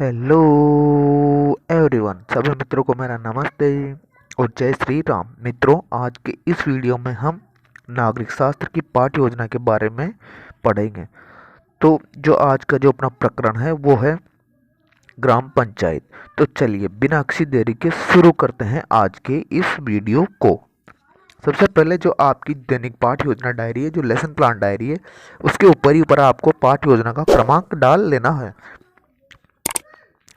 Hello everyone, सभी मित्रों को मेरा नमस्ते और जय श्री राम। मित्रों, आज के इस वीडियो में हम नागरिक शास्त्र की पाठ्य योजना के बारे में पढ़ेंगे। तो जो आज का जो अपना प्रकरण है वो है ग्राम पंचायत। तो चलिए बिना किसी देरी के शुरू करते हैं आज के इस वीडियो को। सबसे पहले जो आपकी दैनिक पाठ्य योजना डायरी है, जो लेसन प्लान डायरी है, उसके ऊपर ही ऊपर आपको पाठ्य योजना का क्रमांक डाल लेना है।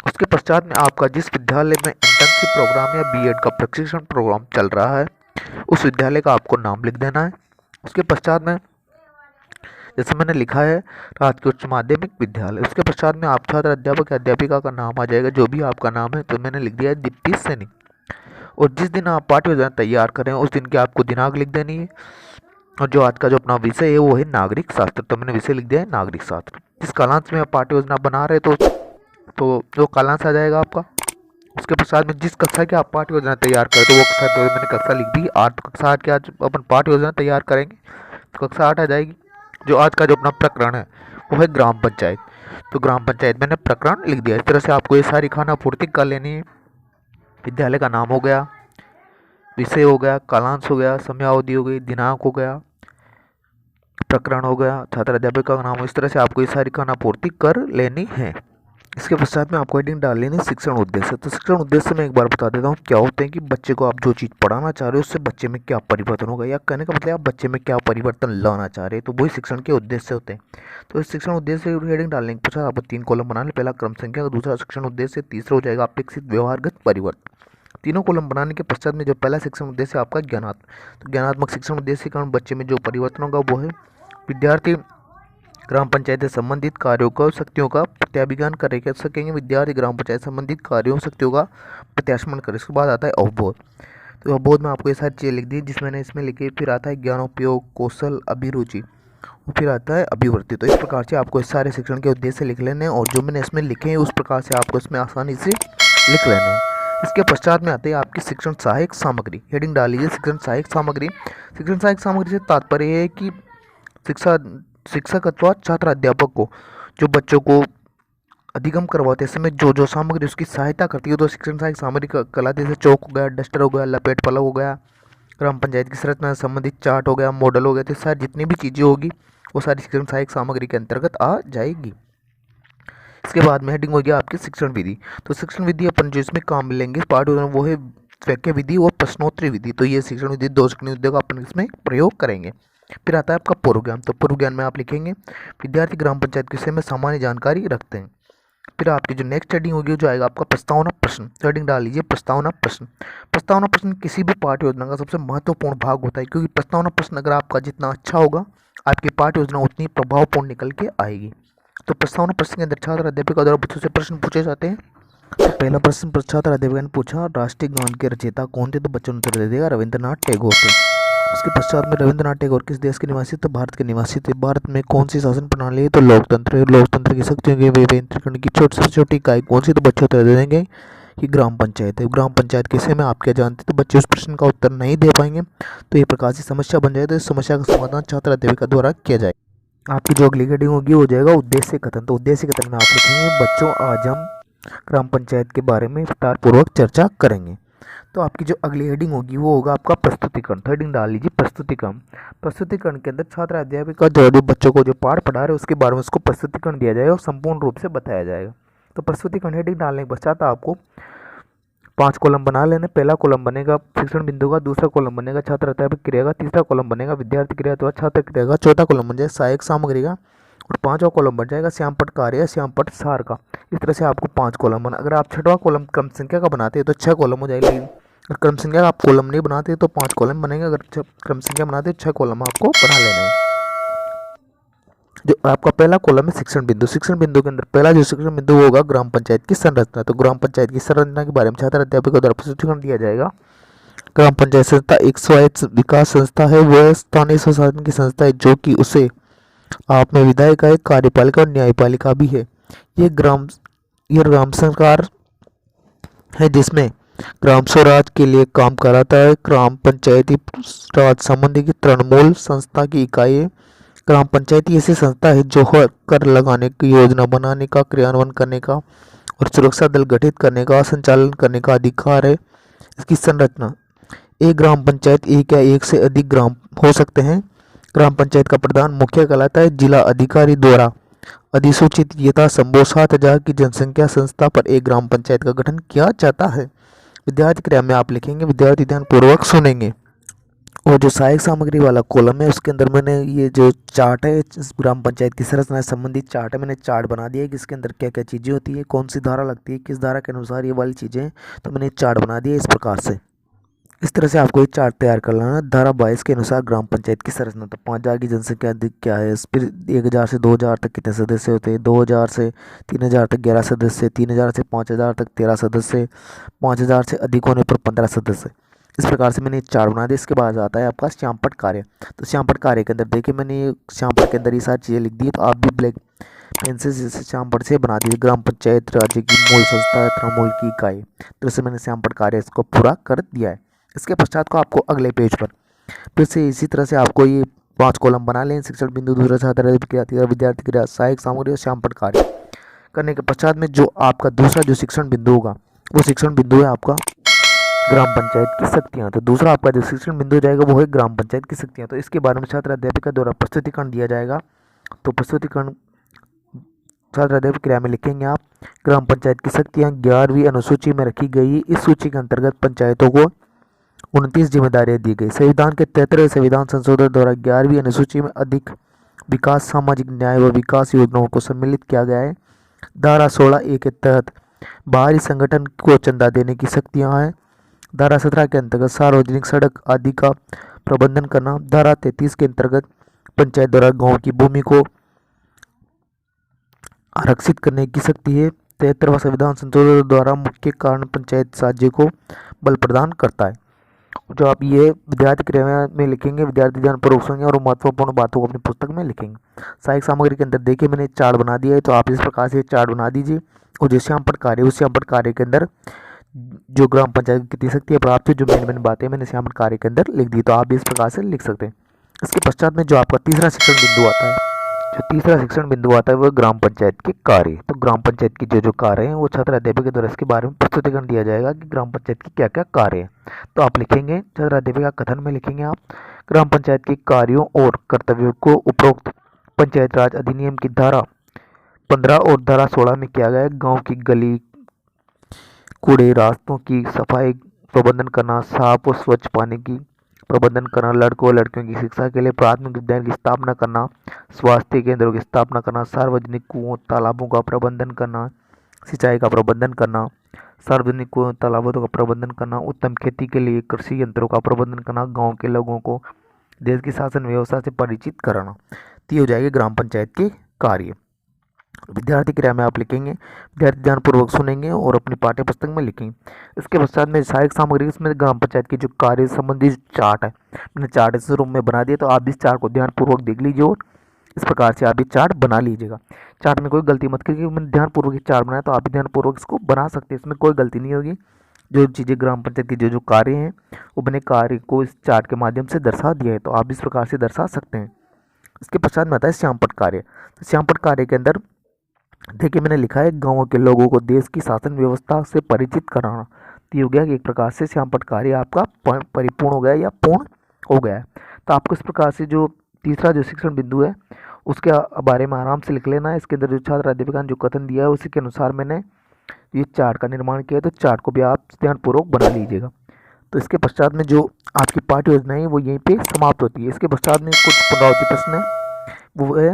उसके पश्चात में आपका जिस विद्यालय में इंटर्नशिप प्रोग्राम या बीएड का प्रशिक्षण प्रोग्राम चल रहा है उस विद्यालय का आपको नाम लिख देना है। उसके पश्चात में जैसे मैंने लिखा है राजकीय उच्च माध्यमिक विद्यालय, उसके पश्चात में आप छात्र अध्यापक या अध्यापिका का नाम आ जाएगा, जो भी आपका नाम है। तो मैंने लिख दिया है दीप्ति सैनी। और जिस दिन आप पाठ्य योजना तैयार करें उस दिन की आपको दिनांक लिख देनी है। और जो आज का जो अपना विषय है वो है नागरिक शास्त्र। तो मैंने विषय लिख दिया है नागरिक शास्त्र। जिस कालांश में आप पाठ्य योजना बना रहे तो जो कालांश आ जाएगा आपका। उसके पश्चात में जिस कक्षा की आप पाठ्य योजना तैयार करें तो वो कक्षा, तो मैंने कक्षा लिख दी 8। कक्षा 8 की आज अपन पाठ्य योजना तैयार करेंगे तो कक्षा 8 आ जाएगी। जो आज का जो अपना प्रकरण है वो है ग्राम पंचायत। तो ग्राम पंचायत मैंने प्रकरण लिख दिया। इस तरह से आपको ये सारी खाना पूर्ति कर लेनी है। विद्यालय का नाम हो गया, विषय हो गया, कालांश हो गया, समयावधि हो गई, दिनांक हो गया, प्रकरण हो गया, छात्र अध्यापक का नाम हो। इस तरह से आपको ये सारी खाना पूर्ति कर लेनी है। इसके पश्चात में आपको हेडिंग डाल लेनी शिक्षण उद्देश्य। तो शिक्षण उद्देश्य में एक बार बता देता हूँ क्या होते हैं कि बच्चे को आप जो चीज़ पढ़ाना चाह रहे हो उससे बच्चे में क्या परिवर्तन होगा, या कहने का मतलब आप बच्चे में क्या परिवर्तन लाना चाह रहे हैं, तो वही शिक्षण के उद्देश्य होते हैं। तो इस शिक्षण उद्देश्य हेडिंग डालने के पश्चात आपको 3 कॉलम बनाने, पहला क्रम संख्या, दूसरा शिक्षण उद्देश्य, तीसरा हो जाएगा अपेक्षित व्यवहारगत परिवर्तन। तीनों कॉलम बनाने के पश्चात में जो पहला शिक्षण उद्देश्य आपका ज्ञानात्मक, तो ज्ञानात्मक शिक्षण उद्देश्य के कारण बच्चे में जो परिवर्तन होगा वो है विद्यार्थी ग्राम पंचायत से संबंधित कार्यों का शक्तियों का प्रत्याभिज्ञान कर सकेंगे। विद्यार्थी ग्राम पंचायत संबंधित कार्यों शक्तियों का प्रत्याशमन करे। इसके बाद आता है अवबोध। तो अवबोध में आपको ये सारी चीज़ें लिख दी जिसमें मैंने इसमें लिखी। फिर आता है ज्ञानोपयोग, कौशल, अभिरुचि, और फिर आता है अभिवृत्ति। तो इस प्रकार से आपको इस सारे शिक्षण के उद्देश्य लिख लेने हैं और जो मैंने इसमें लिखे हैं उस प्रकार से आपको इसमें आसानी से लिख लेना है। इसके पश्चात में आते हैं आपकी शिक्षण सहायक सामग्री। हेडिंग डाल लीजिए शिक्षण सहायक सामग्री। शिक्षण सहायक सामग्री से तात्पर्य है कि शिक्षक अथवा छात्र अध्यापक को जो बच्चों को अधिगम करवाते समय जो सामग्री उसकी सहायता करती है, तो शिक्षण सहायक सामग्री कला जैसे चौक हो गया, डस्टर हो गया, लपेट पलक हो गया, ग्राम पंचायत की संरचना से संबंधित चार्ट हो गया, मॉडल हो गया, तो सारी जितनी भी चीज़ें होगी वो सारी शिक्षण सहायक सामग्री के अंतर्गत आ जाएगी। इसके बाद में हेडिंग हो गया आपकी शिक्षण विधि। तो शिक्षण विधि अपन जो इसमें काम मिलेंगे पाठ वो है व्याख्या विधि और प्रश्नोत्तरी विधि। तो ये शिक्षण विधि 2 शिक्षण विधि का अपन इसमें प्रयोग करेंगे। फिर आता है आपका पूर्व ज्ञान। तो पूर्व ज्ञान में आप लिखेंगे विद्यार्थी ग्राम पंचायत के विषय में सामान्य जानकारी रखते हैं। फिर आपकी जो नेक्स्ट हेडिंग होगी जो आएगा आपका प्रस्तावना प्रश्न। हेडिंग डाल लीजिए प्रस्तावना प्रश्न। प्रस्तावना प्रश्न किसी भी पाठ्य योजना का सबसे महत्वपूर्ण भाग होता है, क्योंकि प्रस्तावना प्रश्न अगर आपका जितना अच्छा होगा आपकी पाठ्य योजना उतनी प्रभावपूर्ण निकल के आएगी। तो प्रस्तावना प्रश्न के अंदर छात्र अध्यापिका द्वारा बच्चों से प्रश्न पूछे जाते हैं। तो पहला प्रश्न छात्र अध्यापिका ने पूछा, राष्ट्रीय गान के रचयिता कौन थे? तो बच्चों ने उत्तर दे दिया रविंद्रनाथ टैगोर थे। उसके पश्चात में रविंद्रनाथ टैगोर किस देश के निवासी? तो भारत के निवासी थे। भारत में कौन सी शासन प्रणाली है? तो लोकतंत्र। लोकतंत्र की शक्तियों के विकेंद्रीकरण की सबसे छोटी इकाई कौन सी? तो बच्चे उत्तर दे देंगे कि ग्राम पंचायत है। ग्राम पंचायत किसे में आप क्या जानते? तो बच्चे उस प्रश्न का उत्तर नहीं दे पाएंगे, तो ये प्रकार से समस्या बन जाए। तो इस समस्या का समाधान छात्र अध्यापिका द्वारा किया जाए। आपकी जो अगली हेडिंग होगी वो जाएगा उद्देश्य कथन। तो उद्देश्य कथन में आप लिखेंगे बच्चों आज हम ग्राम पंचायत के बारे में विस्तारपूर्वक चर्चा करेंगे। तो आपकी जो अगली हेडिंग होगी वो होगा आपका प्रस्तुतिकरण। तो हेडिंग डाल लीजिए प्रस्तुतिकरण। प्रस्तुतिकरण के अंदर छात्र अध्यापिका जो बच्चों को जो पाठ पढ़ा रहे हैं उसके बारे में उसको प्रस्तुतिकरण दिया जाएगा और संपूर्ण रूप से बताया जाएगा। तो प्रस्तुतिकरण हेडिंग डालने के पश्चात आपको 5 कॉलम बना लेने। पहला कॉलम बनेगा शिक्षण बिंदु का, दूसरा कॉलम बनेगा छात्र अध्यापक क्रिया का, तीसरा कॉलम बनेगा विद्यार्थी क्रिया अथवा छात्र क्रिया का, चौथा कॉलम बन जाएगा सहायक सामग्री का, और 5वां कॉलम बन जाएगा श्यामपट्ट कार्य या श्यामपट्ट सार का। इस तरह से आपको 5 कॉलम बना। अगर आप 6वां कॉलम क्रम संख्या का बनाते हैं तो 6 कॉलम हो जाएगी। अगर क्रम संख्या का आप कॉलम नहीं बनाते तो 5 कॉलम बनेंगे। अगर क्रम संख्या बनाते तो 6 कॉलम आपको बना लेना है। जो आपका पहला कॉलम है शिक्षण बिंदु। शिक्षण बिंदु के अंदर पहला जो शिक्षण बिंदु होगा ग्राम पंचायत की संरचना। तो ग्राम पंचायत की संरचना के बारे में छात्र अध्यापकों द्वारा प्रस्तुतिकरण दिया जाएगा। ग्राम पंचायत संस्था एक स्वायत्त विकास संस्था है, वह स्थानीय स्वशासन की संस्था है जो कि उसे आप में विधायिका एक कार्यपालिका और न्यायपालिका भी है। ये ग्राम सरकार है जिसमें ग्राम स्वराज के लिए काम कराता है। ग्राम पंचायती राज संबंधी की तृणमूल संस्था की इकाई है। ग्राम पंचायती ऐसी संस्था है जो कर लगाने की, योजना बनाने का, क्रियान्वयन करने का और सुरक्षा दल गठित करने का, संचालन करने का अधिकार है। इसकी संरचना, एक ग्राम पंचायत एक या एक से अधिक ग्राम हो सकते हैं। ग्राम पंचायत का प्रधान मुखिया कहलाता है। जिला अधिकारी द्वारा अधिसूचित यथा संभव 7,000 की जनसंख्या संस्था पर एक ग्राम पंचायत का गठन किया जाता है। विद्यार्थी क्रिया में आप लिखेंगे, विद्यार्थी ध्यान पूर्वक सुनेंगे। और जो सहायक सामग्री वाला कॉलम है उसके अंदर मैंने ये जो चार्ट है, इस ग्राम पंचायत की संरचना से संबंधित चार्ट है, मैंने चार्ट बना दिया है कि इसके अंदर क्या क्या चीज़ें होती है, कौन सी धारा लगती है, किस धारा के अनुसार ये वाली चीज़ें, तो मैंने चार्ट बना दिया इस प्रकार से। इस तरह से आपको ये चार्ट तैयार कर लेना है। धारा 22 के अनुसार ग्राम पंचायत की संरचना, तो 5,000 की जनसंख्या अधिक क्या है, फिर 1,000 से 2,000 तक कितने सदस्य होते हैं, 2,000 से 3,000 तक 11 सदस्य, 3,000 से 5,000 तक 13 सदस्य, 5,000 से अधिक होने पर 15 सदस्य। इस प्रकार से मैंने चार्ट बना दिया। इसके बाद आता है आपका श्यामपट्ट कार्य। तो श्यामपट्ट कार्य के अंदर देखिए मैंने श्यामपट्ट के अंदर ये सारी चीज़ें लिख दी, तो आप भी ब्लैक पेन से श्यामपट्ट से बना दीजिए। ग्राम पंचायत राज्य की मूल संस्था तृणमूल की इकाई, तो इससे मैंने श्यामपट्ट कार्य इसको पूरा कर दिया है। इसके पश्चात को आपको अगले पेज पर फिर से इसी तरह से आपको ये 5 कॉलम बना लें। शिक्षण बिंदु, दूसरा छात्र क्रिया, विद्यार्थी क्रिया, सहायक सामग्री और श्यामपट्ट कार्य करने के पश्चात में जो आपका दूसरा जो शिक्षण बिंदु होगा वो शिक्षण बिंदु है आपका ग्राम पंचायत की शक्तियाँ। तो दूसरा आपका जो शिक्षण बिंदु जाएगा वो है ग्राम पंचायत की शक्तियाँ। तो इसके बारे में छात्र अध्यापिका द्वारा प्रस्तुतिकरण दिया जाएगा। तो प्रस्तुतिकरण छात्र अध्यापक क्रिया में लिखेंगे आप, ग्राम पंचायत की शक्तियाँ 11वीं अनुसूची में रखी गई। इस सूची के अंतर्गत पंचायतों को 29 जिम्मेदारियां दी गई। संविधान के 73वें संविधान संशोधन द्वारा 11वीं अनुसूची में अधिक विकास, सामाजिक न्याय व विकास योजनाओं को सम्मिलित किया गया है। धारा 16A के तहत बाहरी संगठन को चंदा देने की शक्तियां हैं। धारा 17 के अंतर्गत सार्वजनिक सड़क आदि का प्रबंधन करना। धारा 33 के अंतर्गत पंचायत द्वारा गांव की भूमि को आरक्षित करने की शक्ति है। 73वां संविधान संशोधन द्वारा मुख्य कारण पंचायत राज्य को बल प्रदान करता है। जो आप ये विद्यार्थी क्रिया में लिखेंगे, विद्यार्थी ध्यान पूर्वक सुनेंगे और महत्वपूर्ण बातों को अपनी पुस्तक में लिखेंगे। सहायक सामग्री के अंदर देखिए मैंने चार्ट बना दिया है, तो आप इस प्रकार से चार्ट बना दीजिए। और जो श्यामपट्ट कार्य, उस श्यामपट्ट कार्य के अंदर जो ग्राम पंचायत की कितनी शक्ति है प्राप्त है, जो मेन बातें मैंने श्यामपट्ट कार्य के अंदर लिख दी, तो आप भी इस प्रकार से लिख सकते हैं। इसके पश्चात में जो आपका तीसरा शिक्षण बिंदु आता है, जो तीसरा शिक्षण बिंदु आता है वो ग्राम पंचायत के कार्य। तो ग्राम पंचायत की जो कार्य हैं वो छात्र अध्यापक के द्वारा इसके बारे में प्रस्तुतिकरण दिया जाएगा कि ग्राम पंचायत की क्या क्या कार्य है। तो आप लिखेंगे, छात्र अध्यापक का कथन में लिखेंगे आप, ग्राम पंचायत के कार्यों और कर्तव्यों को उपरोक्त पंचायत राज अधिनियम की धारा 15 और धारा 16 में किया गया है। गाँव की गली कूड़े रास्तों की सफाई प्रबंधन करना, साफ और स्वच्छ पानी की प्रबंधन करना, लड़कों और लड़कियों की शिक्षा के लिए प्राथमिक विद्यालय की स्थापना करना, स्वास्थ्य केंद्रों की स्थापना करना, सार्वजनिक कुओं तालाबों का प्रबंधन करना, सिंचाई का प्रबंधन करना, सार्वजनिक कुओं तालाबों का प्रबंधन करना, उत्तम खेती के लिए कृषि यंत्रों का प्रबंधन करना, गाँव के लोगों को देश की शासन व्यवस्था से परिचित कराना। तो ये हो जाएगी ग्राम पंचायत के कार्य। विद्यार्थी क्रिया में आप लिखेंगे, विद्यार्थी ध्यानपूर्वक सुनेंगे और अपनी पाठ्य पुस्तक में लिखेंगे। इसके पश्चात में सहायक सामग्री, इसमें ग्राम पंचायत की जो कार्य संबंधी चार्ट है, मैंने चार्ट इस रूम में बना दिया, तो आप इस चार्ट को ध्यानपूर्वक देख लीजिए और इस प्रकार से आप ये चार्ट बना लीजिएगा। चार्ट में कोई गलती मत करिए, मैंने ध्यानपूर्वक चार्ट बनाया, तो आप भी ध्यानपूर्वक इसको बना सकते हैं, इसमें कोई गलती नहीं होगी। जो चीज़ें ग्राम पंचायत की जो कार्य हैं वो अपने कार्य को इस चार्ट के माध्यम से दर्शा दिया है, तो आप इस प्रकार से दर्शा सकते हैं। इसके पश्चात में आता है श्यामपट्ट कार्य। श्यामपट्ट कार्य के अंदर देखिए मैंने लिखा है, गाँव के लोगों को देश की शासन व्यवस्था से परिचित कराना। तो ये हो गया कि एक प्रकार से श्यामपट्ट कार्य आपका परिपूर्ण हो गया या पूर्ण हो गया है। तो आपको इस प्रकार से जो तीसरा जो शिक्षण बिंदु है उसके बारे में आराम से लिख लेना है। इसके अंदर जो छात्र अध्यापिका ने जो कथन दिया है उसी के अनुसार मैंने ये चार्ट का निर्माण किया है, तो चार्ट को भी आप ध्यानपूर्वक बना लीजिएगा। तो इसके पश्चात में जो आपकी पाठ्य योजना है वो यहीं पे समाप्त होती है। इसके पश्चात में कुछ पुनरावृत्ति प्रश्न है, वो है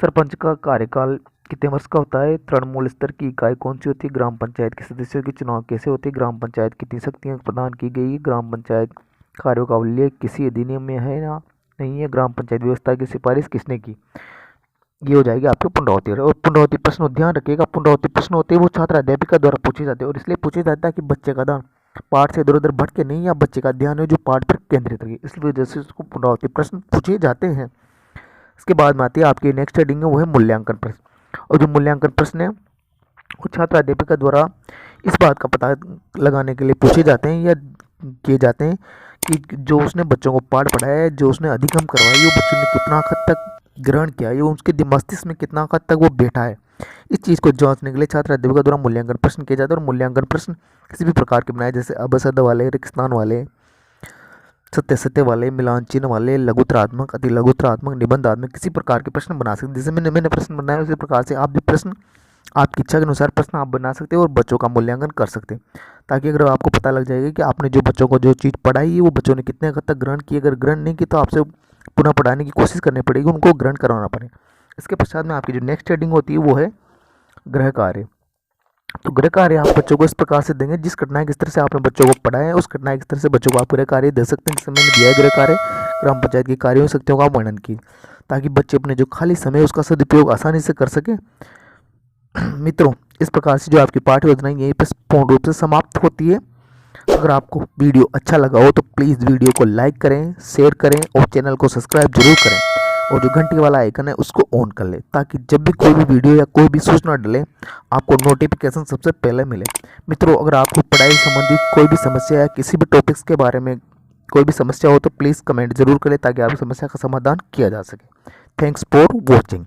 सरपंच का कार्यकाल कितने वर्ष का होता है, तृणमूल स्तर की इकाई कौन सी होती है, ग्राम पंचायत के सदस्यों की चुनाव कैसे होती है, ग्राम पंचायत कितनी शक्तियाँ प्रदान की गई, ग्राम पंचायत कार्यों का उल्लेख किसी अधिनियम में है या नहीं है, ग्राम पंचायत व्यवस्था की सिफारिश किसने की। ये हो जाएगी आपके पुनरावृत्ति। और पुनरावृत्ति प्रश्न ध्यान रखिएगा, पुनरावृत्ति प्रश्न होते हैं वो छात्र अध्यापिका द्वारा पूछे जाते हैं, और इसलिए पूछे जाता है कि बच्चे का ध्यान पाठ से इधर उधर भटके नहीं, या बच्चे का ध्यान है जो पाठ पर केंद्रित रहे, इसलिए वजह से उसको पुनरावृत्ति प्रश्न पूछे जाते हैं। इसके बाद में आती है आपकी नेक्स्ट हेडिंग है, वो है मूल्यांकन प्रश्न। और जो मूल्यांकन प्रश्न है वो छात्र अध्यापिका द्वारा इस बात का पता लगाने के लिए पूछे जाते हैं या किए जाते हैं कि जो उसने बच्चों को पाठ पढ़ाया है, जो उसने अधिगम करवाई, वो बच्चों ने कितना हद तक ग्रहण किया है, ये उसके मस्तिष्क में कितना हद तक वो बैठा है। इस चीज़ को जांचने के लिए छात्र अध्यापकों द्वारा मूल्यांकन प्रश्न किए जाते हैं और मूल्यांकन प्रश्न किसी भी प्रकार के बनाए, जैसे अबसद वाले, रिक्त स्थान वाले, सत्य सत्य वाले, मिलान चिन्ह वाले, लघुत्रात्मक, अति लघुत्रात्मक, निबंधात्मक, किसी प्रकार के प्रश्न बना सकते हैं। जैसे मैंने प्रश्न बनाया उसी प्रकार से आप भी प्रश्न आपकी इच्छा के अनुसार प्रश्न आप बना सकते हो और बच्चों का मूल्यांकन कर सकते हैं, ताकि अगर आपको पता लग जाएगा कि आपने जो बच्चों को जो चीज़ पढ़ाई है वो बच्चों ने कितने हद तक ग्रहण की। अगर ग्रहण नहीं की तो आपसे पुनः पढ़ाने की कोशिश करनी पड़ेगी, उनको ग्रहण करवाना पड़ेगा। इसके पश्चात में आपकी जो नेक्स्ट हेडिंग होती है वो है गृह कार्य। तो गृह कार्य आप बच्चों को इस प्रकार से देंगे, जिस घटना किस तरह से आपने बच्चों को पढ़ाया है उस घटना किस तरह से बच्चों को आप गृह कार्य दे सकते हैं। जिसमें मैंने दिया है गृह कार्य ग्राम पंचायत के कार्यों शक्तियों का वर्णन की, ताकि बच्चे अपने जो खाली समय उसका सदुपयोग आसानी से कर सके। मित्रों, इस प्रकार से जो आपकी पाठ्य योजना यहीं पर पूर्ण रूप से समाप्त होती है। अगर आपको वीडियो अच्छा लगा हो तो प्लीज़ वीडियो को लाइक करें, शेयर करें और चैनल को सब्सक्राइब जरूर करें और जो घंटी वाला आइकन है उसको ऑन कर लें, ताकि जब भी कोई भी वीडियो या कोई भी सूचना डले आपको नोटिफिकेशन सबसे पहले मिले। मित्रों, अगर आपको पढ़ाई संबंधित कोई भी समस्या या किसी भी टॉपिक्स के बारे में कोई भी समस्या हो तो प्लीज़ कमेंट जरूर करें, ताकि आपकी समस्या का समाधान किया जा सके। Thanks for watching.